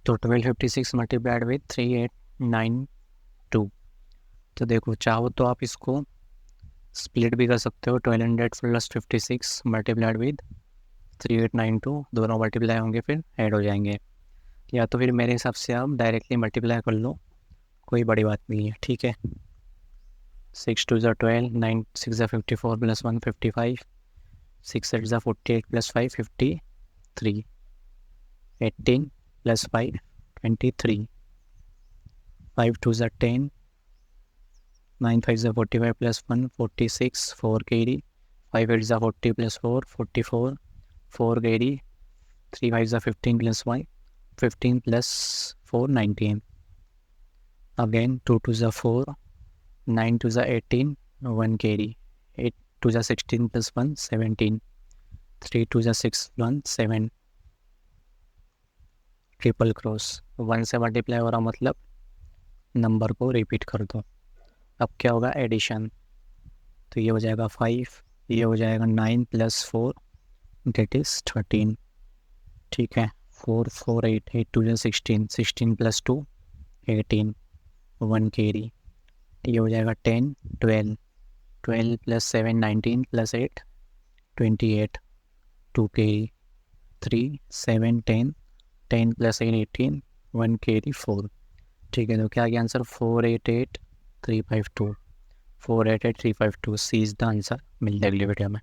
तो 1256 multiplied with 3892। तो देखो चाहो तो आप इसको स्प्लिट भी कर सकते हो। 1200 प्लस 56 मल्टीप्लाइड विद 3892, दोनों मल्टीप्लाई होंगे फिर ऐड हो जाएंगे। या तो फिर मेरे हिसाब से आप डायरेक्टली मल्टीप्लाई कर लो, कोई बड़ी बात नहीं है, ठीक है। 6 2 12, 9 6 54 plus 1 55, 6 8 48 plus 5 53, 18 plus 5 23, 5 2 10, 9 5 45 plus 1 46, 4 KD, 5 8 40 plus 4 44, 4 KD, 3 5 15 plus 1 15 plus 4 19, again 2 2 4, 9 2 18, 1 KD, 8 2 16 plus 1 17, 3 2 6 1 7, triple cross 1 से मल्टीप्लाई हो रहा मतलब नंबर को रिपीट कर दो। अब क्या होगा एडिशन, तो ये हो जाएगा 5, ये हो जाएगा 9 प्लस 4 डेट इज़ 13, ठीक है। 4 4 8 8 2 16, 16 प्लस 2 18, 1 KD, ये हो जाएगा 10 12, 12 plus 7 19 plus 8 28, 2 KD, 3 7 10, 10 plus 8 18, 1 KD 4, ठीक है। तो क्या आ गया answer 488352, 488352 C is the answer. मिलते हैं अगली वीडियो में।